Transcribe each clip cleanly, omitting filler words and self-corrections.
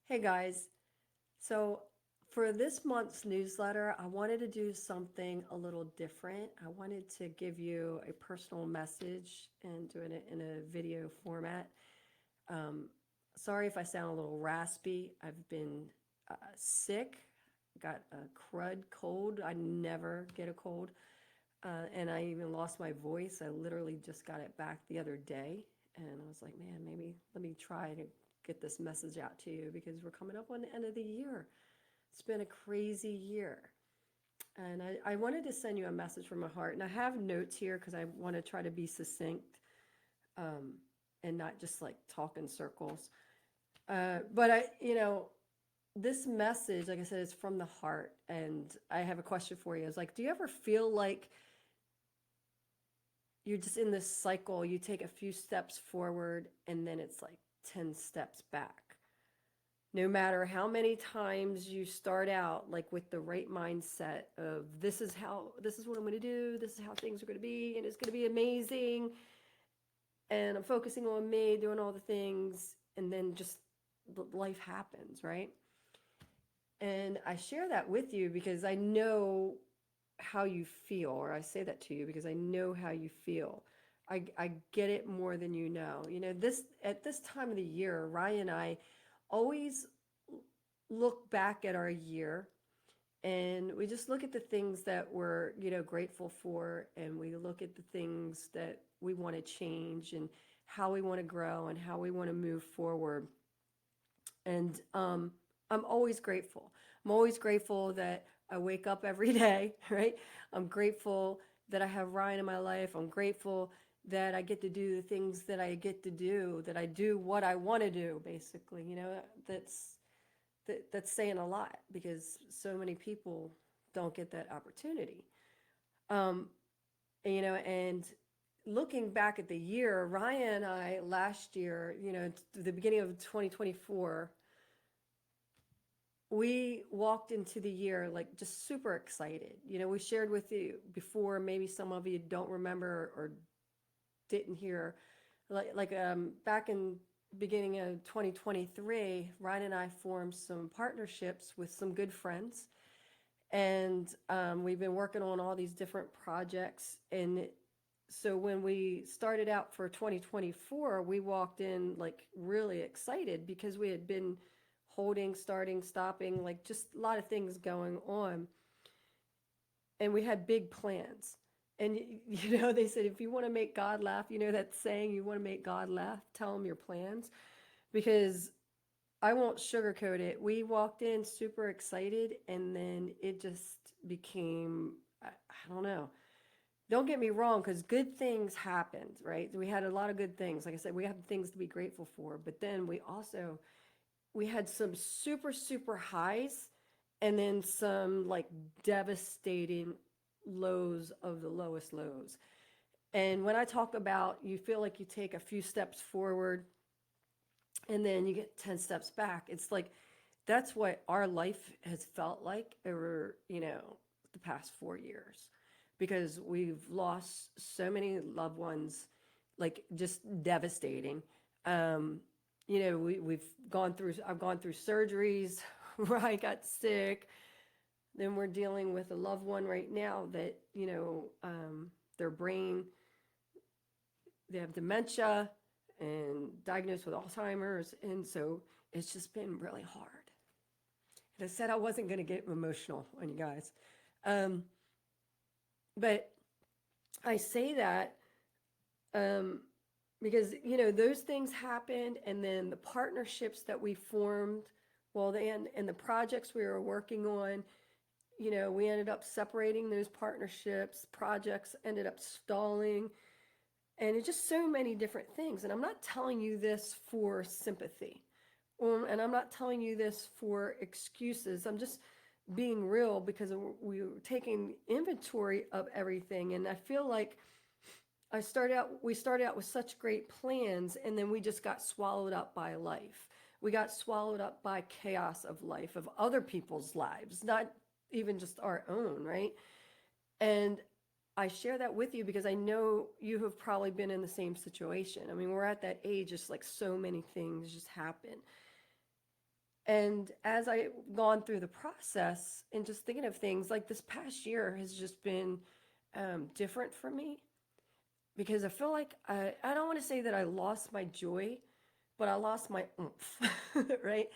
Hey guys, so for this month's newsletter, I wanted to do something a little different. I wanted to give you a personal message and doing it in a video format. Um, Sorry if I sound a little raspy. I've been sick, got a crud cold. I never get a cold. And I even lost my voice. I literally just got it back the other day. And I was like, man, maybe let me try to get this message out to you because we're coming up on the end of the year. It's been a crazy year. And I wanted to send you a message from my heart. And I have notes here because I want to try to be succinct um, and not just like talk in circles. But this message, like I said, is from the heart. And I have a question for you. It's like, do you ever feel like you're just in this cycle? You take a few steps forward and then it's like 10 steps back. No matter how many times you start out like with the right mindset of this is what I'm going to do, this is how things are going to be, and it's going to be amazing, and I'm focusing on me doing all the things, and then just life happens, right? And I share that with you because I know how you feel, or I say that to you because I know how you feel. I get it more than you know. This at this time of the year, Ryan and I always look back at our year, and we just look at the things that we're, grateful for, and we look at the things that we want to change and how we want to grow and how we want to move forward. And I'm always grateful. I'm always grateful that I wake up every day, right? I'm grateful that I have Ryan in my life. I'm grateful that I get to do the things that I get to do, that I do what I want to do, basically. That's saying a lot because so many people don't get that opportunity. Um, and looking back at the year, Ryan and I last year, the beginning of 2024, we walked into the year like just super excited. We shared with you before, maybe some of you don't remember or didn't hear, back in beginning of 2023, Ryan and I formed some partnerships with some good friends, and we've been working on all these different projects. And so when we started out for 2024, we walked in like really excited because we had been holding, starting, stopping, like just a lot of things going on. And we had big plans. And they said, if you want to make God laugh, that saying, you want to make God laugh, tell him your plans. Because I won't sugarcoat it. We walked in super excited, and then it just became, I don't know. Don't get me wrong, because good things happened, right? We had a lot of good things. Like I said, we have things to be grateful for. But then we had some super, super highs, and then some like devastating lows of the lowest lows. And when I talk about you feel like you take a few steps forward and then you get 10 steps back, it's like that's what our life has felt like over, the past 4 years, because we've lost so many loved ones, like just devastating. Um, we've I've gone through surgeries where I got sick. Then we're dealing with a loved one right now that, their brain, they have dementia and diagnosed with Alzheimer's. And so it's just been really hard. And I said I wasn't going to get emotional on you guys. Um, but I say that um, because, those things happened. And then the partnerships that we formed, well, then, and the projects we were working on, we ended up separating those partnerships. Projects ended up stalling. And it's just so many different things. And I'm not telling you this for sympathy. And I'm not telling you this for excuses. I'm just being real because we were taking inventory of everything. And I feel like we started out with such great plans, and then we just got swallowed up by life. We got swallowed up by chaos of life, of other people's lives, not even just our own, right? And I share that with you because I know you have probably been in the same situation. I mean, we're at that age, just like so many things just happen. And as I've gone through the process and just thinking of things, like this past year has just been different for me because I feel like I don't want to say that I lost my joy, but I lost my oomph, right?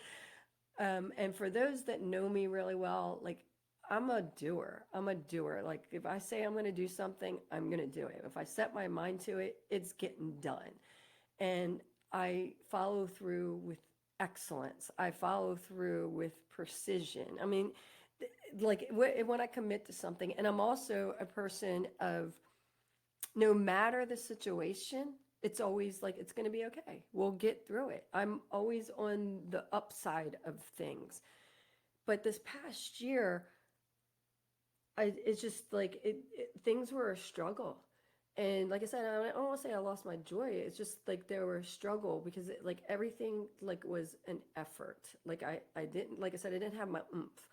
And for those that know me really well, like I'm a doer. I'm a doer. Like if I say I'm going to do something, I'm going to do it. If I set my mind to it, it's getting done. And I follow through with excellence. I follow through with precision. I mean, like when I commit to something, and I'm also a person of no matter the situation, it's always like it's going to be okay. We'll get through it. I'm always on the upside of things. But this past year, it's just like things were a struggle. And like I said, I don't want to say I lost my joy. It's just like there were a struggle because like everything like was an effort. Like I didn't, like I said, I didn't have my oomph.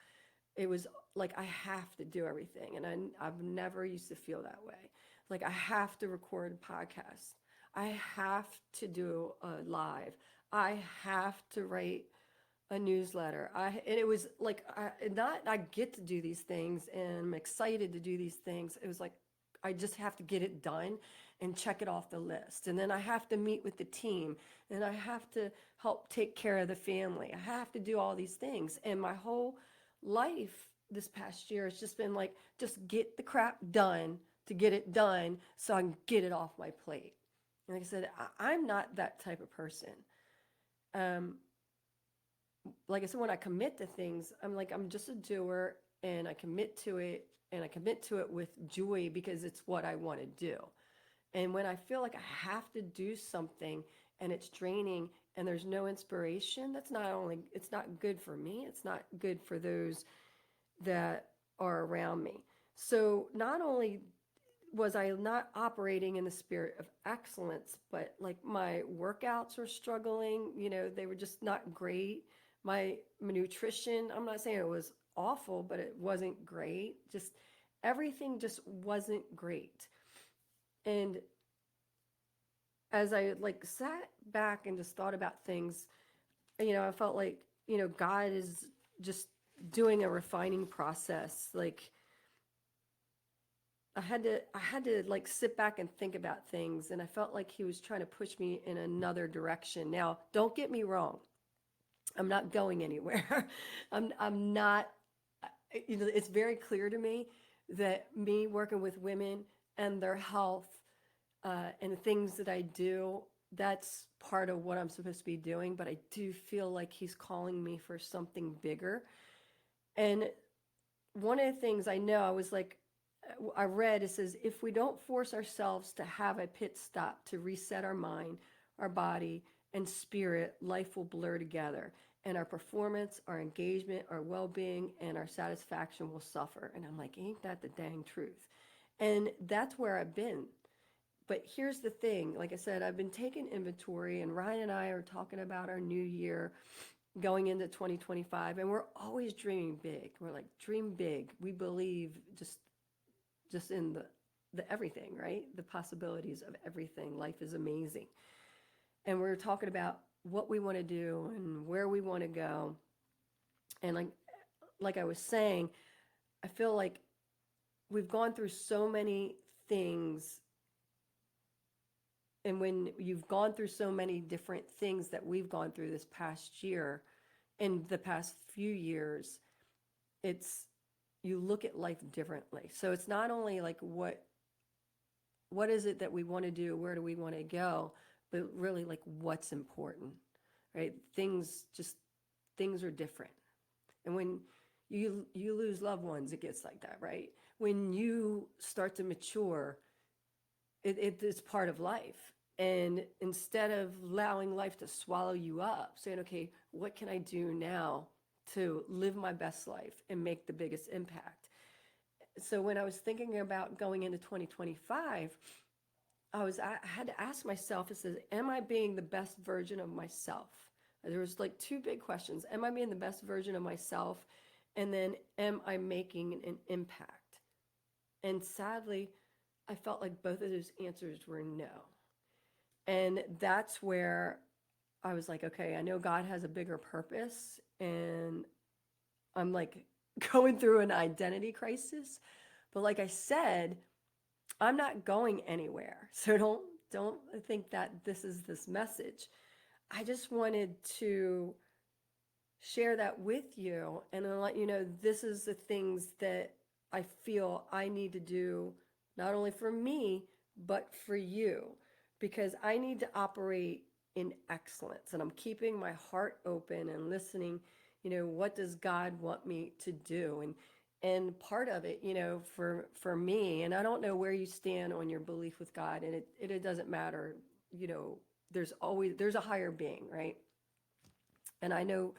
It was like I have to do everything. And I've never used to feel that way. Like I have to record a podcast. I have to do a live. I have to write a newsletter. And it was like not I get to do these things and I'm excited to do these things. It was like I just have to get it done and check it off the list. And then I have to meet with the team and I have to help take care of the family. I have to do all these things. And my whole life this past year has just been like just get the crap done to get it done so I can get it off my plate. And like I said, I'm not that type of person. Um, like I said, when I commit to things, I'm like, I'm just a doer and I commit to it and I commit to it with joy because it's what I want to do. And when I feel like I have to do something and it's draining and there's no inspiration, that's not only, it's not good for me, it's not good for those that are around me. So not only was I not operating in the spirit of excellence, but like my workouts were struggling, they were just not great. My nutrition, I'm not saying it was awful, but it wasn't great. Just everything just wasn't great. And as I like sat back and just thought about things, I felt like, God is just doing a refining process. Like I had to like sit back and think about things, and I felt like he was trying to push me in another direction. Now, don't get me wrong. I'm not going anywhere. I'm not it's very clear to me that me working with women and their health and the things that I do, that's part of what I'm supposed to be doing, but I do feel like he's calling me for something bigger. And one of the things I know, I was like, I read, it says, if we don't force ourselves to have a pit stop to reset our mind, our body, and spirit, life will blur together. And our performance, our engagement, our well being, and our satisfaction will suffer. And I'm like, ain't that the dang truth? And that's where I've been. But here's the thing, like I said, I've been taking inventory, and Ryan and I are talking about our new year going into 2025, and we're always dreaming big. We're like, dream big. We believe just in the everything, right? The possibilities of everything. Life is amazing. And we're talking about what we want to do and where we want to go. And like I was saying, I feel like we've gone through so many things. And when you've gone through so many different things that we've gone through this past year, in the past few years, it's you look at life differently. So it's not only like what is it that we want to do, where do we want to go, but really like what's important, right? Things are different. And when you lose loved ones, it gets like that, right? When you start to mature, it's part of life. And instead of allowing life to swallow you up, saying, okay, what can I do now to live my best life and make the biggest impact? So when I was thinking about going into 2025, I had to ask myself, it says, am I being the best version of myself? There was like two big questions. Am I being the best version of myself? And then am I making an impact? And sadly, I felt like both of those answers were no. And that's where I was like, okay, I know God has a bigger purpose, and I'm like going through an identity crisis. But like I said, I'm not going anywhere. So don't think that this is this message. I just wanted to share that with you and then let you know this is the things that I feel I need to do, not only for me, but for you, because I need to operate in excellence. And I'm keeping my heart open and listening, what does God want me to do? And part of it, for me, and I don't know where you stand on your belief with God, and it doesn't matter, there's a higher being, right? And I know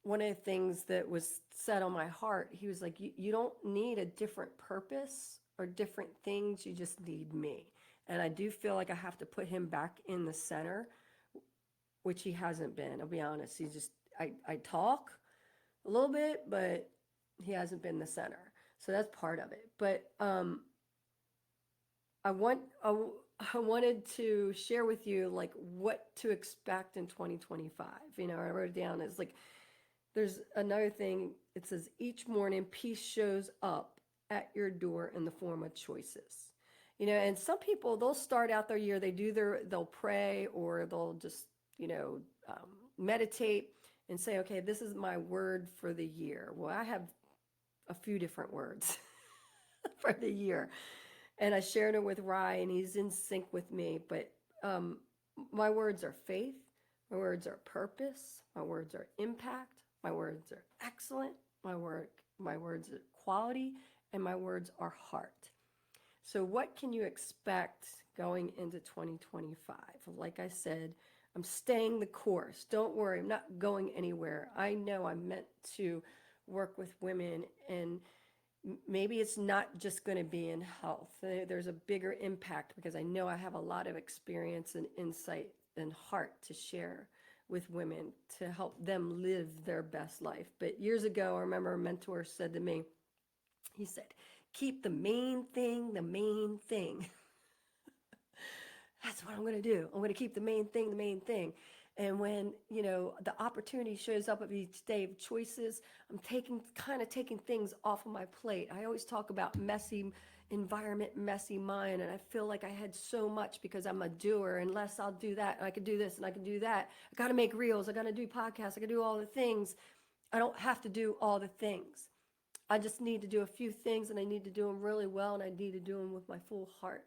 one of the things that was said on my heart, he was like, you don't need a different purpose or different things, you just need me. And I do feel like I have to put him back in the center, which he hasn't been. I'll be honest. He's just, I talk a little bit, but he hasn't been the center. So that's part of it. But I wanted to share with you like what to expect in 2025. I wrote it down as like, there's another thing. It says each morning peace shows up at your door in the form of choices. And some people, they'll start out their year, they'll pray, or they'll just, meditate and say, okay, this is my word for the year. Well, I have a few different words for the year. And I shared it with Ryan. He's in sync with me. But my words are faith. My words are purpose. My words are impact. My words are excellent. My words are quality. And my words are heart. So what can you expect going into 2025? Like I said, I'm staying the course. Don't worry, I'm not going anywhere. I know I'm meant to work with women, and maybe it's not just going to be in health. There's a bigger impact because I know I have a lot of experience and insight and heart to share with women to help them live their best life. But years ago, I remember a mentor said to me, he said, keep the main thing the main thing. That's what I'm going to do. I'm going to keep the main thing the main thing. And when, the opportunity shows up of each day of choices, I'm taking things off of my plate. I always talk about messy environment, messy mind. And I feel like I had so much because I'm a doer. Unless I'll do that, and I can do this and I can do that. I got to make reels. I got to do podcasts. I got to do all the things. I don't have to do all the things. I just need to do a few things, and I need to do them really well, and I need to do them with my full heart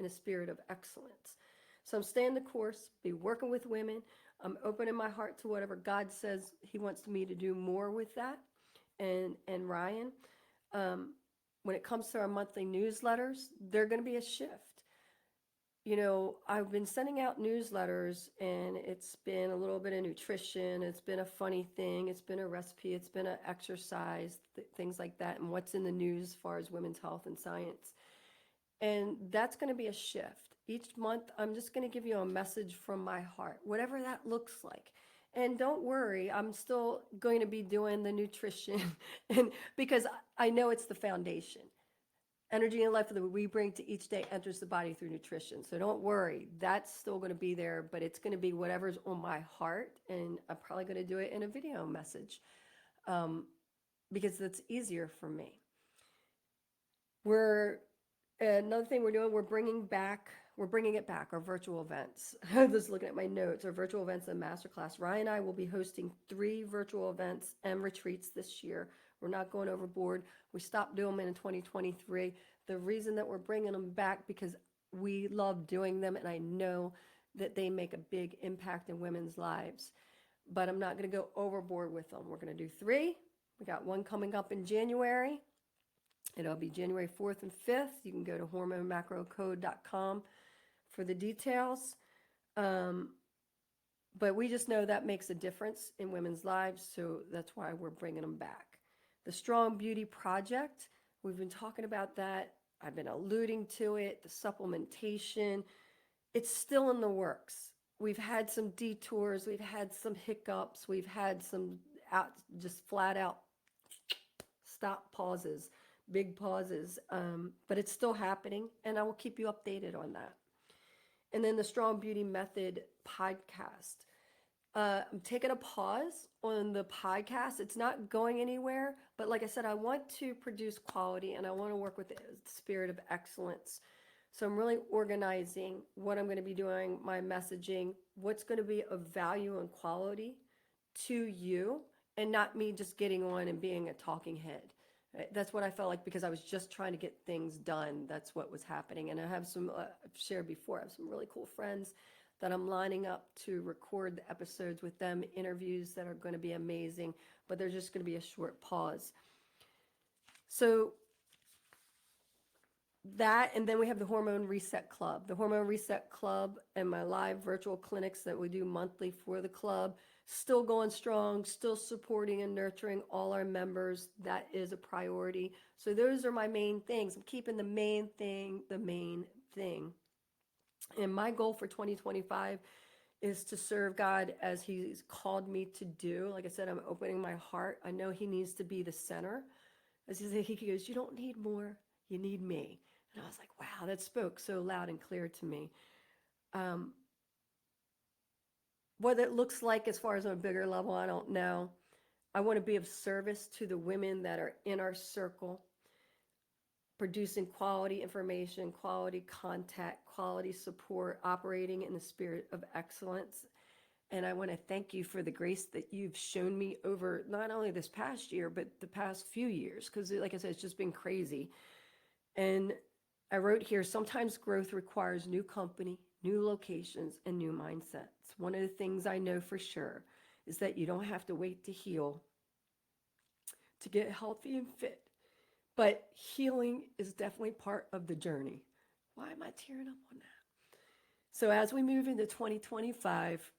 in a spirit of excellence. So I'm staying the course, be working with women. I'm opening my heart to whatever God says he wants me to do more with that. And Ryan, when it comes to our monthly newsletters, they're going to be a shift. I've been sending out newsletters, and it's been a little bit of nutrition. It's been a funny thing. It's been a recipe. It's been an exercise, things like that, and what's in the news as far as women's health and science. And that's going to be a shift. Each month, I'm just going to give you a message from my heart, whatever that looks like. And don't worry, I'm still going to be doing the nutrition and because I know it's the foundation. Energy and life that we bring to each day enters the body through nutrition. So don't worry, that's still going to be there, but it's going to be whatever's on my heart. And I'm probably going to do it in a video message because that's easier for me. Another thing we're doing, we're bringing it back, our virtual events. I was looking at my notes, our virtual events and masterclass. Ryan and I will be hosting 3 virtual events and retreats this year. We're not going overboard. We stopped doing them in 2023. The reason that we're bringing them back because we love doing them, and I know that they make a big impact in women's lives. But I'm not going to go overboard with them. We're going to do 3. We got one coming up in January. It'll be January 4th and 5th. You can go to hormonemacrocode.com for the details. But we just know that makes a difference in women's lives, so that's why we're bringing them back. The Strong Beauty Project, we've been talking about that. I've been alluding to it, the supplementation. It's still in the works. We've had some detours. We've had some hiccups. We've had some just flat out stop pauses, big pauses. But it's still happening, and I will keep you updated on that. And then the Strong Beauty Method podcast. I'm taking a pause on the podcast. It's not going anywhere, but like I said, I want to produce quality and I want to work with the spirit of excellence. So I'm really organizing what I'm going to be doing, my messaging, what's going to be of value and quality to you, and not me just getting on and being a talking head. That's what I felt like because I was just trying to get things done. That's what was happening. And I have some, I've shared before, I have some really cool friends that I'm lining up to record the episodes with them, interviews that are going to be amazing, but there's just going to be a short pause. So that, and then we have the Hormone Reset Club. The Hormone Reset Club and my live virtual clinics that we do monthly for the club, still going strong, still supporting and nurturing all our members. That is a priority. So those are my main things. I'm keeping the main thing the main thing. And my goal for 2025 is to serve God as He's called me to do. Like I said, I'm opening my heart. I know He needs to be the center. As He goes, you don't need more, you need me. And I was like, wow, that spoke so loud and clear to me. What it looks like as far as on a bigger level, I don't know. I want to be of service to the women that are in our circle, producing quality information, quality contact, quality support, operating in the spirit of excellence. And I want to thank you for the grace that you've shown me over not only this past year, but the past few years. Because like I said, it's just been crazy. And I wrote here, sometimes growth requires new company, new locations, and new mindsets. One of the things I know for sure is that you don't have to wait to heal to get healthy and fit. But healing is definitely part of the journey. Why am I tearing up on that? So as we move into 2025,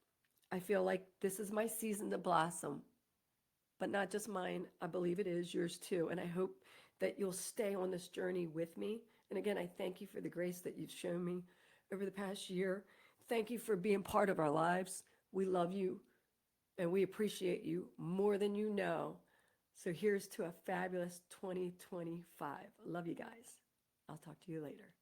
I feel like this is my season to blossom, but not just mine. I believe it is yours too. And I hope that you'll stay on this journey with me. And again, I thank you for the grace that you've shown me over the past year. Thank you for being part of our lives. We love you and we appreciate you more than you know. So here's to a fabulous 2025. Love you guys. I'll talk to you later.